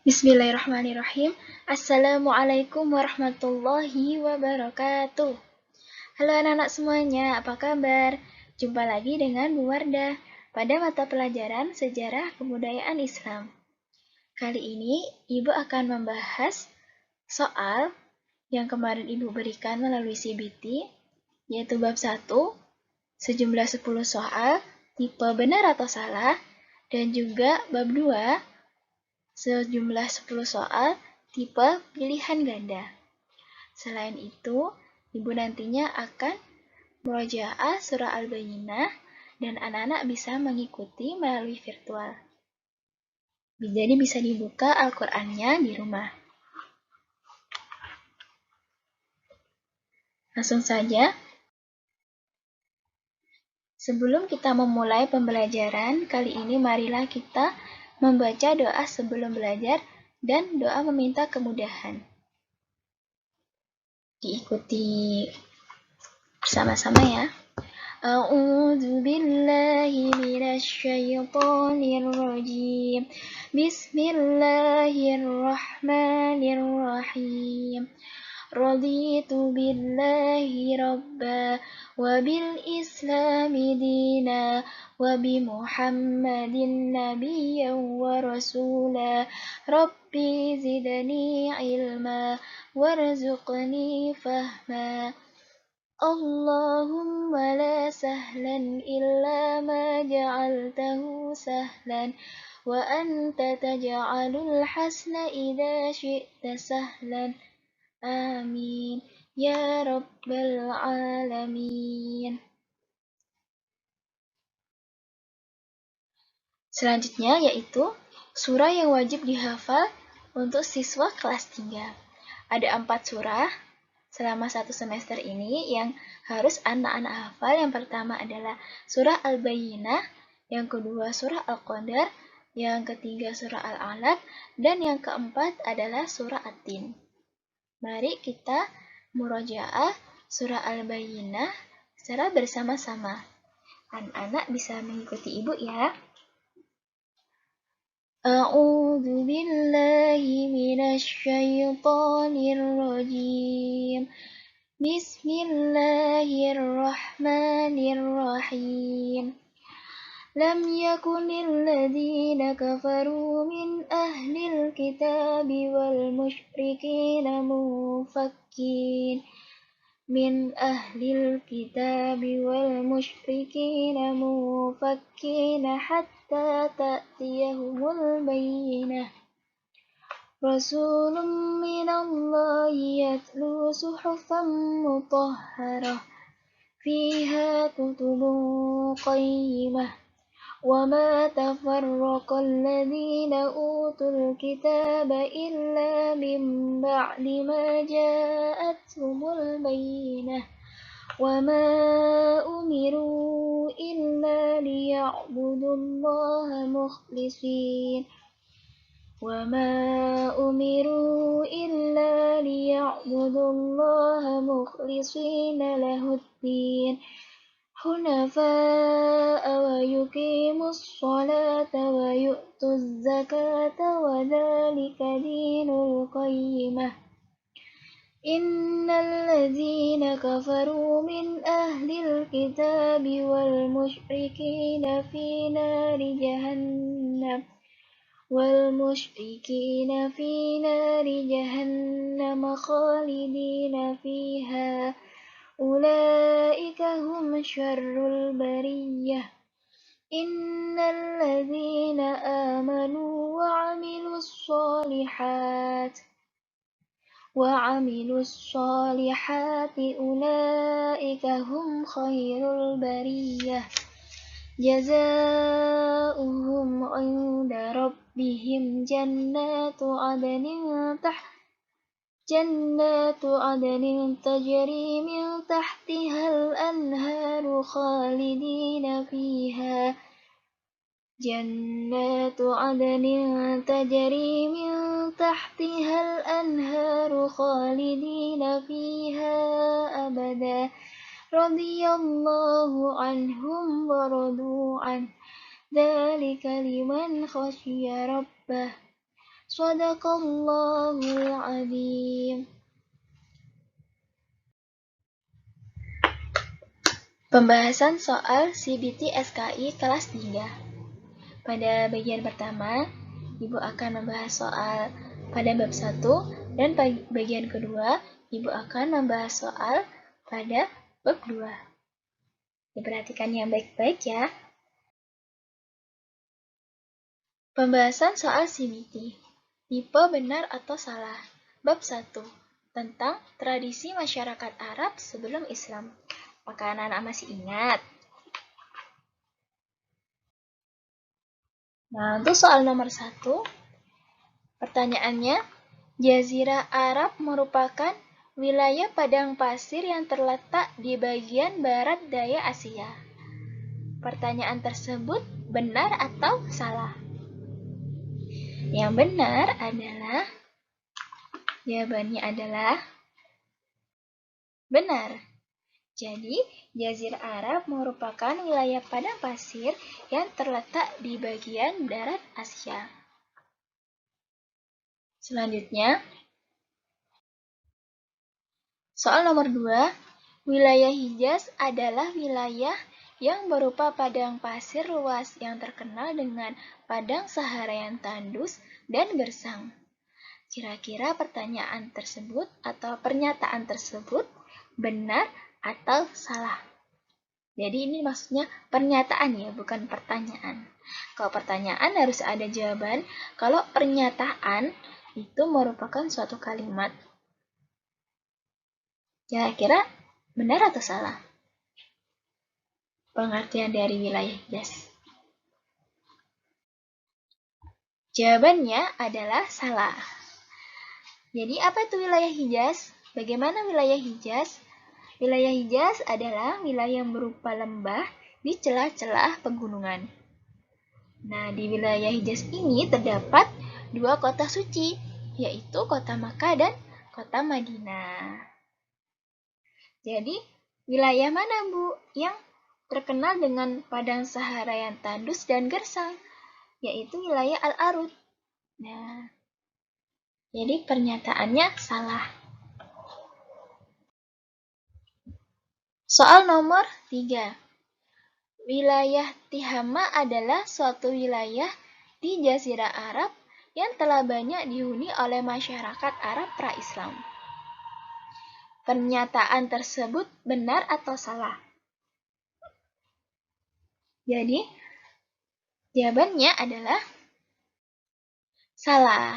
Bismillahirrahmanirrahim. Assalamualaikum warahmatullahi wabarakatuh. Halo anak-anak semuanya, apa kabar? Jumpa lagi dengan Bu Wardah pada mata pelajaran Sejarah Kebudayaan Islam. Kali ini Ibu akan membahas soal yang kemarin Ibu berikan melalui CBT, yaitu bab 1, sejumlah 10 soal, tipe benar atau salah, dan juga bab 2, sejumlah 10 soal tipe pilihan ganda. Selain itu, Ibu nantinya akan murojaah surah Al-Bayyinah dan anak-anak bisa mengikuti melalui virtual. Jadi bisa dibuka Al-Qur'annya di rumah. Langsung saja. Sebelum kita memulai pembelajaran, kali ini marilah kita membaca doa sebelum belajar dan doa meminta kemudahan. Diikuti bersama-sama ya. A'udzu billahi minasyaitonir rajim. Bismillahirrahmanirrahim. Raditu billahi rabba wa bil islami dina wa bi Muhammadin nabiyyan wa rasula. Rabbi zidni ilma warzuqni fahma. Allahumma la sahlan illa ma ja'altahu sahlan wa anta taj'alul hasna idza syi'ta sahlan. Amin ya rabbal alamin. Selanjutnya yaitu surah yang wajib dihafal untuk siswa kelas 3. Ada 4 surah selama 1 semester ini yang harus anak-anak hafal. Yang pertama adalah surah Al-Bayyinah, yang kedua surah Al-Qadar, yang ketiga surah Al-Alaq, dan yang keempat adalah surah At-Tin. Mari kita murojaah surah Al-Bayyinah secara bersama-sama. Anak-anak bisa mengikuti Ibu ya. A'udzu billahi minasyaitonir rajim. Bismillahirrahmanirrahim. Lam yakunil ladzina kafaru min ahlil kitabi wal musyrikina munfakkin. Min ahlil kitabi wal musyrikina munfakkina hatta ta'tiyahumul bayyinah. Rasulun minallahi yatlu suhufan mutahharah fiha kutubun qayyimah. وما تفرق الذين أوتوا الكتاب إلا من بعد ما جاءتهم البينة وما أمروا إلا ليعبدوا الله مخلصين له الدين حنفاء ويقيموا الصلاة ويؤتوا الزكاة وذلك دين القيمة. إن الذين كفروا من أهل الكتاب والمشركين في نار جهنم خالدين فيها أولئك هم شر البرية. إن الذين آمنوا وعملوا الصالحات أولئك هم خير البرية. جزاؤهم عند ربهم جنات عدن تجري من تحتها الأنهار خالدين فيها. جنات عدن تجري من تحتها الأنهار خالدين فيها أبدا. رضي الله عنهم ورضوا عنه. ذلك لمن خشي ربه. Shadaqallahul adzim. Pembahasan soal CBT SKI kelas 3. Pada bagian pertama, Ibu akan membahas soal pada bab 1 dan bagian kedua, Ibu akan membahas soal pada bab 2. Diperhatikan yang baik-baik ya. Pembahasan soal CBT. Tipe benar atau salah. Bab 1. Tentang tradisi masyarakat Arab sebelum Islam. Apakah anak-anak masih ingat? Nah, untuk soal nomor 1, pertanyaannya, Jazirah Arab merupakan wilayah padang pasir yang terletak di bagian barat daya Asia. Pertanyaan tersebut benar atau salah? Yang benar adalah, jawabannya adalah benar. Jadi, Jazirah Arab merupakan wilayah padang pasir yang terletak di bagian barat Asia. Selanjutnya, soal nomor 2, wilayah Hijaz adalah wilayah yang berupa padang pasir luas yang terkenal dengan padang Sahara yang tandus dan gersang. Kira-kira pertanyaan tersebut atau pernyataan tersebut benar atau salah? Jadi ini maksudnya pernyataan ya, bukan pertanyaan. Kalau pertanyaan harus ada jawaban, kalau pernyataan itu merupakan suatu kalimat. Kira-kira benar atau salah pengertian dari wilayah Hijaz? Jawabannya adalah salah. Jadi apa itu wilayah Hijaz? Bagaimana wilayah Hijaz? Wilayah Hijaz adalah wilayah yang berupa lembah di celah-celah pegunungan. Nah, di wilayah Hijaz ini terdapat 2 kota suci, yaitu kota Makkah dan kota Madinah. Jadi, wilayah mana, Bu, yang terkenal dengan padang Sahara yang tandus dan gersang? Yaitu wilayah Al-Arud. Nah, jadi pernyataannya salah. Soal nomor 3. Wilayah Tihama adalah suatu wilayah di Jazirah Arab yang telah banyak dihuni oleh masyarakat Arab pra-Islam. Pernyataan tersebut benar atau salah? Jadi, jawabannya adalah salah.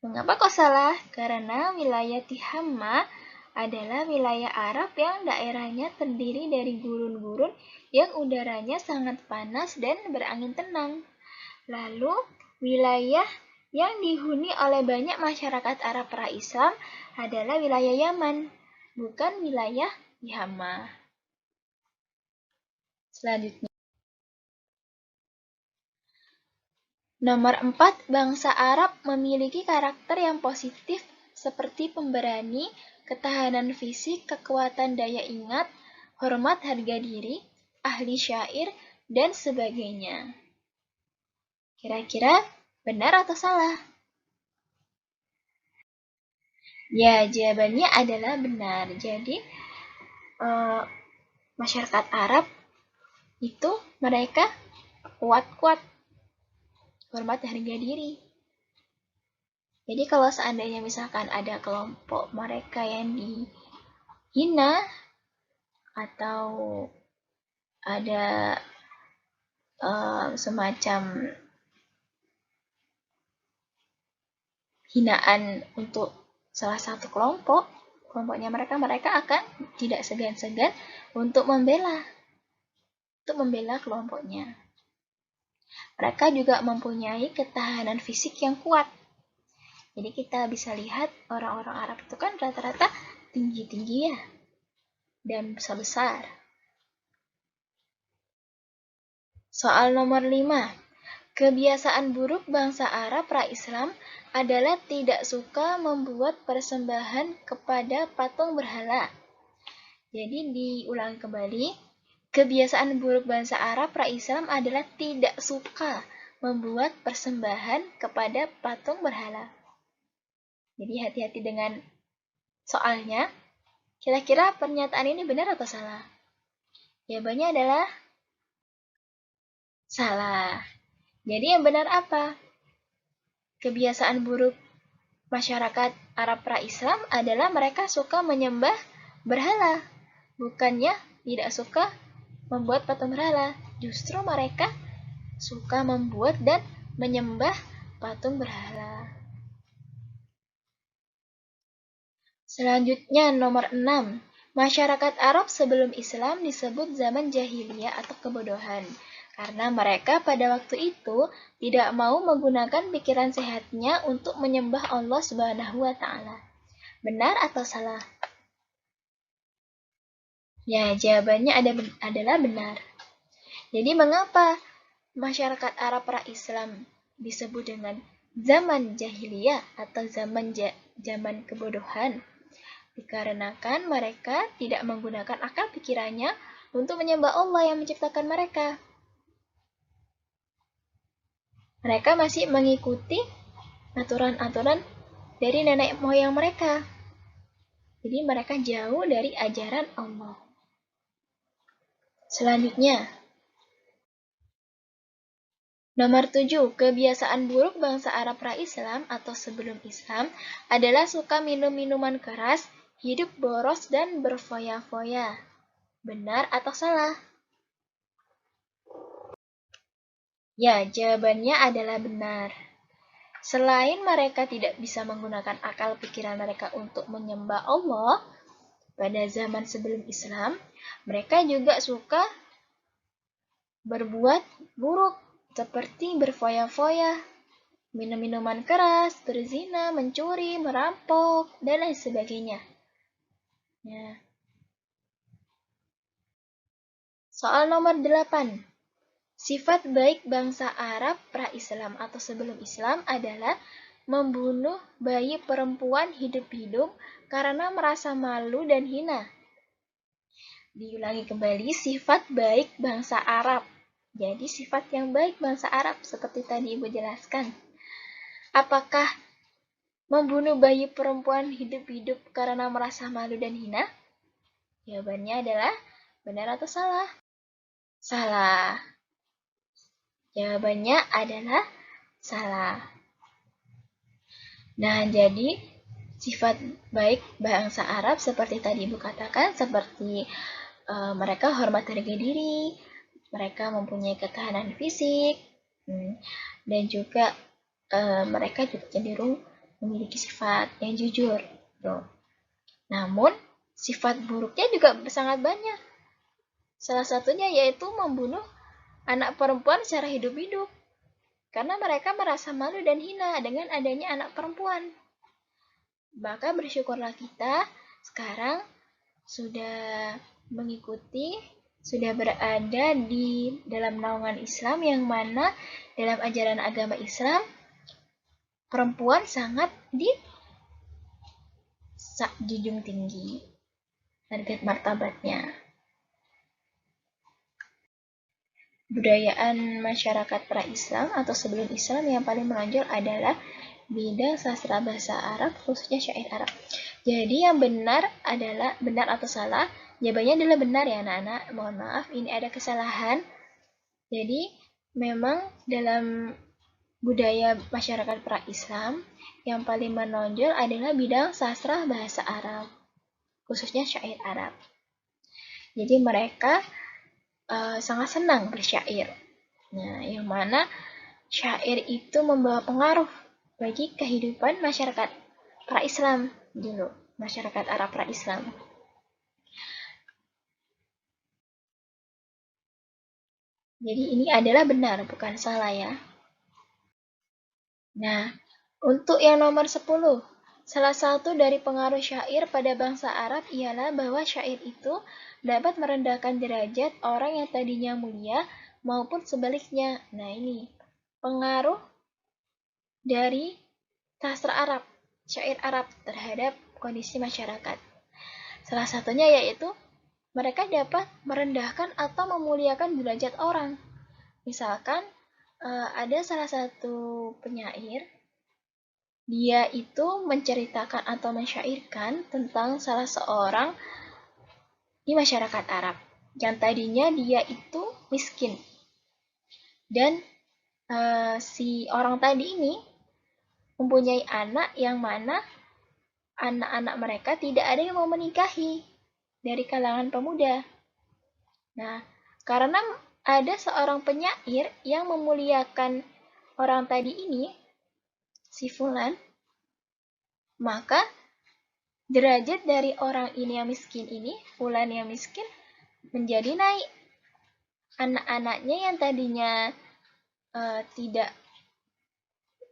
Mengapa kok salah? Karena wilayah Tihama adalah wilayah Arab yang daerahnya terdiri dari gurun-gurun yang udaranya sangat panas dan berangin tenang. Lalu, wilayah yang dihuni oleh banyak masyarakat Arab pra-Islam adalah wilayah Yaman, bukan wilayah Tihama. Selanjutnya. Nomor 4, bangsa Arab memiliki karakter yang positif seperti pemberani, ketahanan fisik, kekuatan daya ingat, hormat harga diri, ahli syair, dan sebagainya. Kira-kira benar atau salah? Ya, jawabannya adalah benar. Jadi, masyarakat Arab itu mereka kuat-kuat, hormat harga diri. Jadi kalau seandainya misalkan ada kelompok mereka yang dihina atau ada semacam hinaan untuk salah satu kelompoknya mereka akan tidak segan-segan untuk membela kelompoknya. Mereka juga mempunyai ketahanan fisik yang kuat. Jadi kita bisa lihat orang-orang Arab itu kan rata-rata tinggi-tinggi ya, dan besar-besar. Soal nomor 5. Kebiasaan buruk bangsa Arab pra-Islam adalah tidak suka membuat persembahan kepada patung berhala. Jadi diulang kembali, kebiasaan buruk bangsa Arab pra-Islam adalah tidak suka membuat persembahan kepada patung berhala. Jadi hati-hati dengan soalnya. Kira-kira pernyataan ini benar atau salah? Jawabannya adalah salah. Jadi yang benar apa? Kebiasaan buruk masyarakat Arab pra-Islam adalah mereka suka menyembah berhala. Bukannya tidak suka membuat patung berhala. Justru mereka suka membuat dan menyembah patung berhala. Selanjutnya nomor 6. Masyarakat Arab sebelum Islam disebut zaman jahiliyah atau kebodohan. Karena mereka pada waktu itu tidak mau menggunakan pikiran sehatnya untuk menyembah Allah Subhanahu wa Ta'ala. Benar atau salah? Ya, jawabannya adalah benar. Jadi mengapa masyarakat Arab pra-Islam disebut dengan zaman jahiliyah atau zaman kebodohan? Dikarenakan mereka tidak menggunakan akal pikirannya untuk menyembah Allah yang menciptakan mereka. Mereka masih mengikuti aturan-aturan dari nenek moyang mereka. Jadi mereka jauh dari ajaran Allah. Selanjutnya, nomor 7. Kebiasaan buruk bangsa Arab pra-Islam atau sebelum Islam adalah suka minum minuman keras, hidup boros, dan berfoya-foya. Benar atau salah? Ya, jawabannya adalah benar. Selain mereka tidak bisa menggunakan akal pikiran mereka untuk menyembah Allah pada zaman sebelum Islam, mereka juga suka berbuat buruk seperti berfoya-foya, minum minuman keras, berzina, mencuri, merampok, dan lain sebagainya. Ya. Soal nomor 8. Sifat baik bangsa Arab pra-Islam atau sebelum Islam adalah membunuh bayi perempuan hidup-hidup karena merasa malu dan hina. Diulangi kembali, sifat baik bangsa Arab. Jadi sifat yang baik bangsa Arab seperti tadi Ibu jelaskan. Apakah membunuh bayi perempuan hidup-hidup karena merasa malu dan hina? Jawabannya adalah benar atau salah? Salah. Jawabannya adalah salah. Nah, jadi sifat baik bangsa Arab seperti tadi Ibu katakan, seperti mereka hormat harga diri, mereka mempunyai ketahanan fisik, dan juga mereka juga cenderung memiliki sifat yang jujur. Tuh. Namun, sifat buruknya juga sangat banyak. Salah satunya yaitu membunuh anak perempuan secara hidup-hidup. Karena mereka merasa malu dan hina dengan adanya anak perempuan. Maka bersyukurlah kita sekarang sudah mengikuti, sudah berada di dalam naungan Islam yang mana dalam ajaran agama Islam perempuan sangat dijunjung tinggi harkat martabatnya. Budayaan masyarakat pra-Islam atau sebelum Islam yang paling menonjol adalah bidang sastra bahasa Arab, khususnya syair Arab. Jadi yang benar atau salah? Jawabannya adalah benar ya anak-anak. Mohon maaf, ini ada kesalahan. Jadi memang dalam budaya masyarakat pra-Islam yang paling menonjol adalah bidang sastra bahasa Arab, khususnya syair Arab. Jadi mereka sangat senang bersyair. Nah, yang mana syair itu membawa pengaruh bagi kehidupan masyarakat pra-Islam dulu, masyarakat Arab pra-Islam. Jadi ini adalah benar, bukan salah ya. Nah, untuk yang nomor 10, salah satu dari pengaruh syair pada bangsa Arab ialah bahwa syair itu dapat merendahkan derajat orang yang tadinya mulia maupun sebaliknya. Nah ini, pengaruh dari sastra Arab, syair Arab terhadap kondisi masyarakat. Salah satunya yaitu mereka dapat merendahkan atau memuliakan derajat orang. Misalkan, ada salah satu penyair, dia itu menceritakan atau mensyairkan tentang salah seorang di masyarakat Arab yang tadinya dia itu miskin. Dan si orang tadi ini mempunyai anak yang mana anak-anak mereka tidak ada yang mau menikahi dari kalangan pemuda. Nah, karena ada seorang penyair yang memuliakan orang tadi ini, si Fulan, maka derajat dari orang ini yang miskin ini, Fulan yang miskin, menjadi naik. Anak-anaknya yang tadinya tidak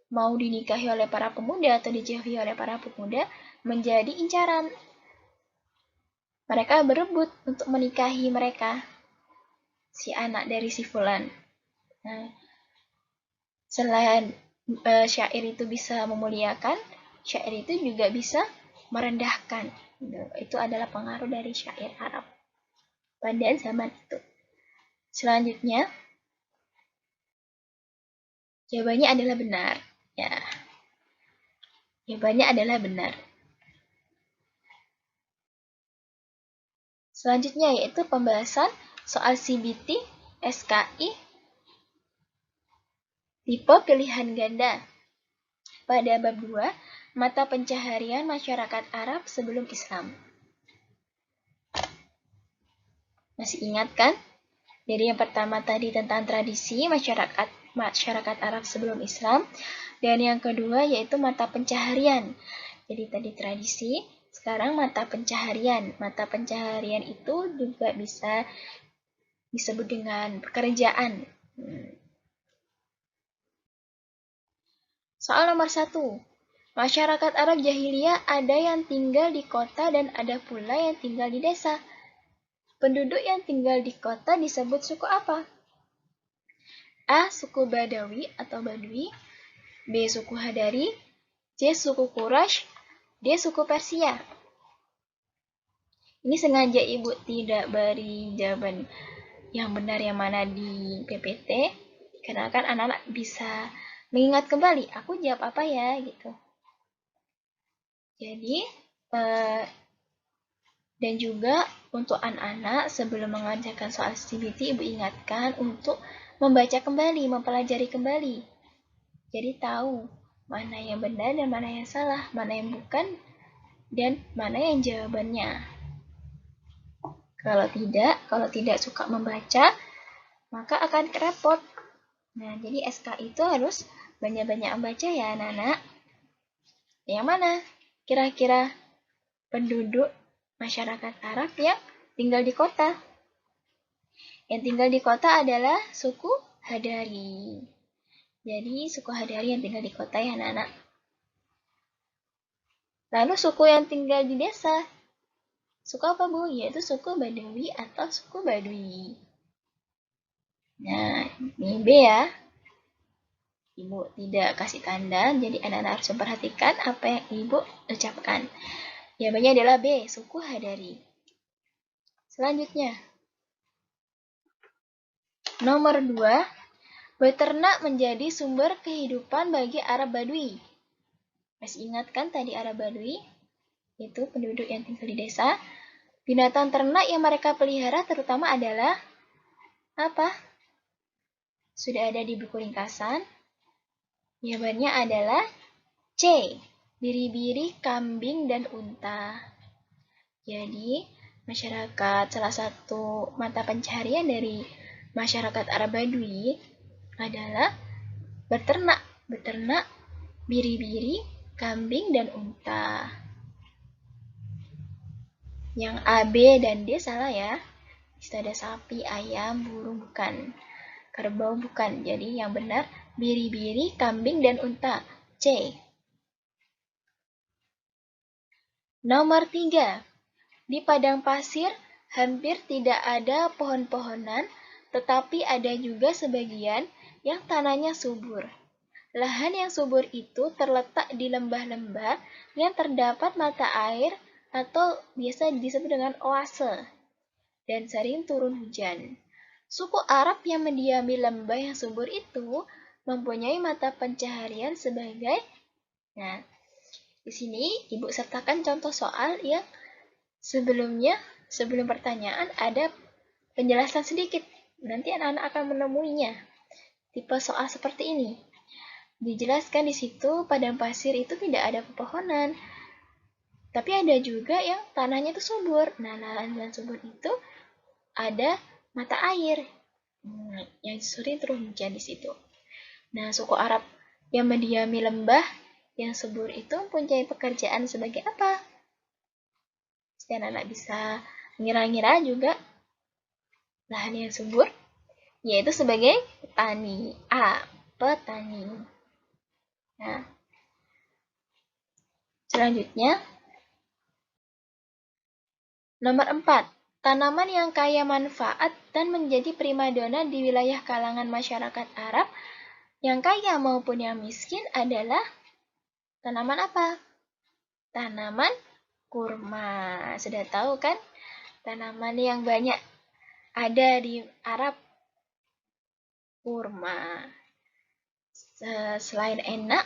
mau dinikahi oleh para pemuda atau dijauhi oleh para pemuda menjadi incaran. Mereka berebut untuk menikahi mereka, si anak dari si Fulan. Nah, selain syair itu bisa memuliakan, syair itu juga bisa merendahkan. Itu adalah pengaruh dari syair Arab pada zaman itu. Selanjutnya, jawabannya adalah benar. Ya, jawabannya adalah benar. Selanjutnya yaitu pembahasan soal CBT, SKI, tipe pilihan ganda. Pada bab 2, mata pencaharian masyarakat Arab sebelum Islam. Masih ingat kan? Jadi yang pertama tadi tentang tradisi masyarakat Arab sebelum Islam, dan yang kedua yaitu mata pencaharian. Jadi tadi tradisi, sekarang mata pencaharian. Mata pencaharian itu juga bisa disebut dengan pekerjaan. Soal nomor 1. Masyarakat Arab jahiliyah ada yang tinggal di kota dan ada pula yang tinggal di desa. Penduduk yang tinggal di kota disebut suku apa? A. Suku Badawi atau Badui, B. Suku Hadari, C. Suku Quraisy, D. Suku Persia. Ini sengaja Ibu tidak beri jawaban yang benar yang mana di PPT, karena kan anak-anak bisa mengingat kembali, aku jawab apa ya, gitu. Jadi, dan juga untuk anak-anak sebelum mengerjakan soal CBT, Ibu ingatkan untuk membaca kembali, mempelajari kembali. Jadi tahu mana yang benar dan mana yang salah, mana yang bukan, dan mana yang jawabannya. Kalau tidak suka membaca, maka akan repot. Nah, jadi SK itu harus banyak-banyak membaca ya anak-anak. Yang mana kira-kira penduduk masyarakat Arab yang tinggal di kota? Yang tinggal di kota adalah suku Hadari. Jadi suku Hadari yang tinggal di kota ya anak-anak. Lalu suku yang tinggal di desa, suku apa Bu? Yaitu suku Badawi atau suku Badui. Nah, ini B ya. Ibu tidak kasih tanda, jadi anak-anak harus memperhatikan apa yang Ibu ucapkan. Jawabannya adalah B, suku Hadari. Selanjutnya, nomor 2, beternak menjadi sumber kehidupan bagi Arab Badui. Masih ingat kan tadi Arab Badui? Itu penduduk yang tinggal di desa. Binatang ternak yang mereka pelihara terutama adalah apa? Sudah ada di buku ringkasan. Jawabannya adalah C, biri-biri, kambing, dan unta. Jadi, salah satu mata pencaharian dari masyarakat Arab Badui adalah beternak biri-biri, kambing, dan unta. Yang A, B, dan D salah ya. Bisa ada sapi, ayam, burung, bukan. Kerbau, bukan. Jadi yang benar biri-biri, kambing, dan unta. C. Nomor 3. Di padang pasir hampir tidak ada pohon-pohonan, tetapi ada juga sebagian yang tanahnya subur. Lahan yang subur itu terletak di lembah-lembah yang terdapat mata air atau biasa disebut dengan oase, dan sering turun hujan. Suku Arab yang mendiami lembah yang subur itu mempunyai mata pencaharian sebagai. Nah, di sini Ibu sertakan contoh soal yang sebelumnya, sebelum pertanyaan ada penjelasan sedikit. Nanti anak-anak akan menemuinya. Tipe soal seperti ini. Dijelaskan di situ padang pasir itu tidak ada pepohonan. Tapi ada juga yang tanahnya itu subur. Nah, lahan dan subur itu ada mata air yang sering turun hujan di situ. Nah, suku Arab yang mendiami lembah yang subur itu mempunyai pekerjaan sebagai apa? Dan anak bisa mengira-ngira juga lahan yang subur, yaitu sebagai petani. A. Petani. Nah, selanjutnya, nomor 4. Tanaman yang kaya manfaat dan menjadi primadona di wilayah kalangan masyarakat Arab yang kaya maupun yang miskin adalah tanaman apa? Tanaman kurma. Sudah tahu kan? Tanaman yang banyak ada di Arab, kurma. Selain enak,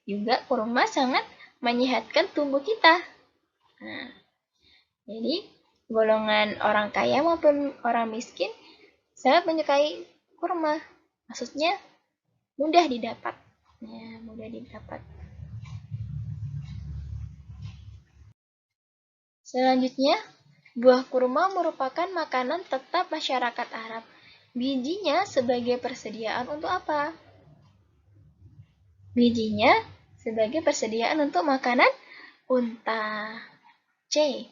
juga kurma sangat menyehatkan tubuh kita. Nah, jadi golongan orang kaya maupun orang miskin sangat menyukai kurma. Maksudnya mudah didapat. Ya, mudah didapat. Selanjutnya, buah kurma merupakan makanan tetap masyarakat Arab. Bijinya sebagai persediaan untuk apa? Bijinya sebagai persediaan untuk makanan unta. C.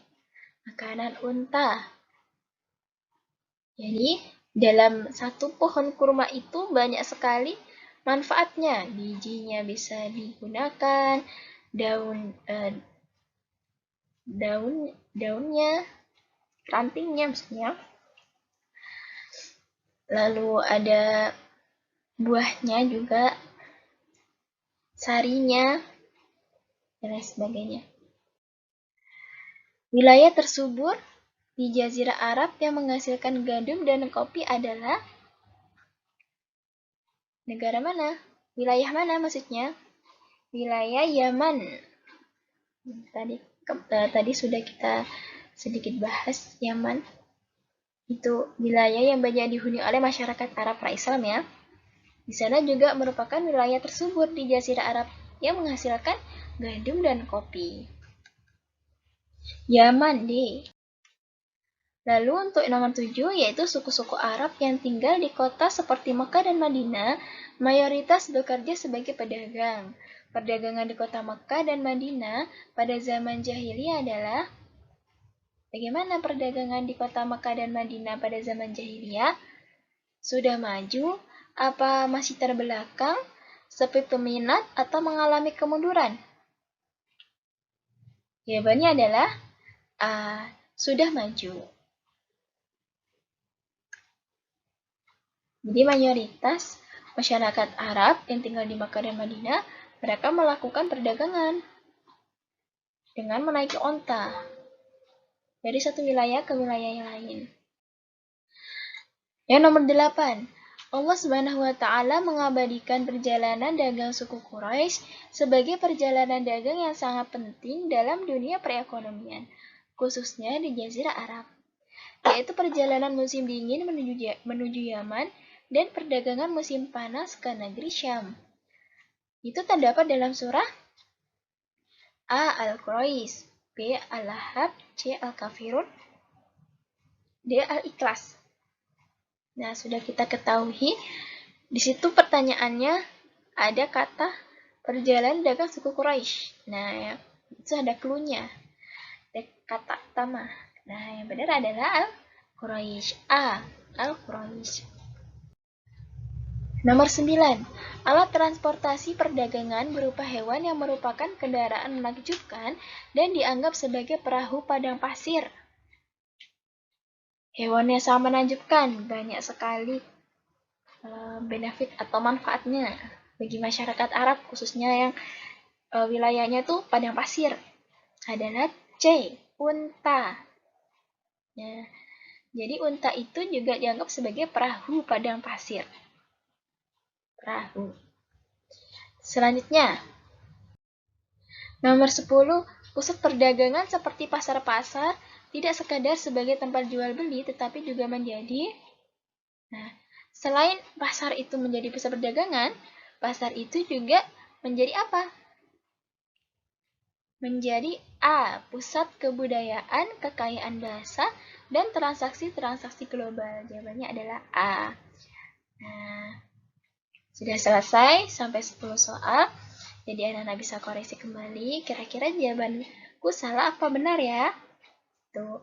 Makanan unta. Jadi, dalam satu pohon kurma itu banyak sekali manfaatnya. Bijinya bisa digunakan, daunnya, rantingnya maksudnya. Lalu ada buahnya juga, sarinya, dan lain sebagainya. Wilayah tersubur di Jazirah Arab yang menghasilkan gandum dan kopi adalah negara mana? Wilayah mana maksudnya? Wilayah Yaman. Tadi sudah kita sedikit bahas Yaman. Itu wilayah yang banyak dihuni oleh masyarakat Arab pra-Islam ya. Di sana juga merupakan wilayah tersubur di Jazirah Arab yang menghasilkan gandum dan kopi. Yaman deh. Lalu untuk nomor 7 yaitu suku-suku Arab yang tinggal di kota seperti Mekah dan Madinah mayoritas bekerja sebagai pedagang. Perdagangan di kota Mekah dan Madinah pada zaman jahiliyah adalah bagaimana perdagangan di kota Mekah dan Madinah pada zaman jahiliyah? Sudah maju? Apa masih terbelakang? Sepi peminat atau mengalami kemunduran? Jawabannya adalah A. Sudah maju. Jadi mayoritas masyarakat Arab yang tinggal di Makkah dan Madinah, mereka melakukan perdagangan dengan menaiki onta dari satu wilayah ke wilayah yang lain. Yang nomor 8, Allah Subhanahu wa Ta'ala mengabadikan perjalanan dagang suku Quraisy sebagai perjalanan dagang yang sangat penting dalam dunia perekonomian, khususnya di Jazirah Arab, yaitu perjalanan musim dingin menuju Yaman dan perdagangan musim panas ke negeri Syam. Itu terdapat dalam surah A. Al-Quraish, B. Al-Lahab, C. Al-Kafirun, D. Al-Ikhlas. Nah, sudah kita ketahui, di situ pertanyaannya ada kata perjalanan dagang suku Quraisy. Nah, ya, itu ada clue-nya. Ada kata utama. Nah, yang benar adalah Al-Quraish. A. Al-Quraish. Nomor 9. Alat transportasi perdagangan berupa hewan yang merupakan kendaraan menakjubkan dan dianggap sebagai perahu padang pasir. Hewannya sangat menakjubkan, banyak sekali benefit atau manfaatnya bagi masyarakat Arab, khususnya yang wilayahnya itu padang pasir. Adalah C. Unta. Nah, jadi unta itu juga dianggap sebagai perahu padang pasir. perahu. Selanjutnya, nomor 10, pusat perdagangan seperti pasar-pasar tidak sekadar sebagai tempat jual beli, tetapi juga menjadi, selain pasar itu menjadi pusat perdagangan, pasar itu juga menjadi apa? Menjadi A. Pusat kebudayaan, kekayaan bahasa, dan transaksi-transaksi global. Jawabannya adalah A. Nah, sudah selesai sampai 10 soal. Jadi anak-anak bisa koreksi kembali. Kira-kira jawabanku salah apa benar ya? Tuh.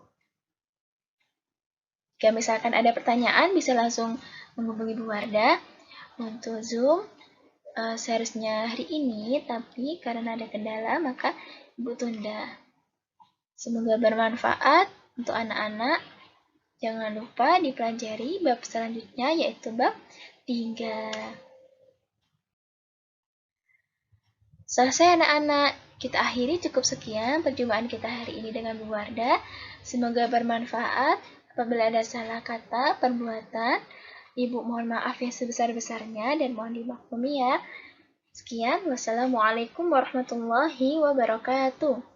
Jika misalkan ada pertanyaan, bisa langsung menghubungi Bu Wardah. Untuk Zoom, seharusnya hari ini, tapi karena ada kendala, maka Ibu tunda. Semoga bermanfaat untuk anak-anak. Jangan lupa dipelajari bab selanjutnya, yaitu bab 3. Selesai anak-anak, kita akhiri cukup sekian perjumpaan kita hari ini dengan Bu Wardah. Semoga bermanfaat. Apabila ada salah kata, perbuatan, Ibu mohon maaf yang sebesar-besarnya dan mohon dimaklumi ya. Sekian, wassalamualaikum warahmatullahi wabarakatuh.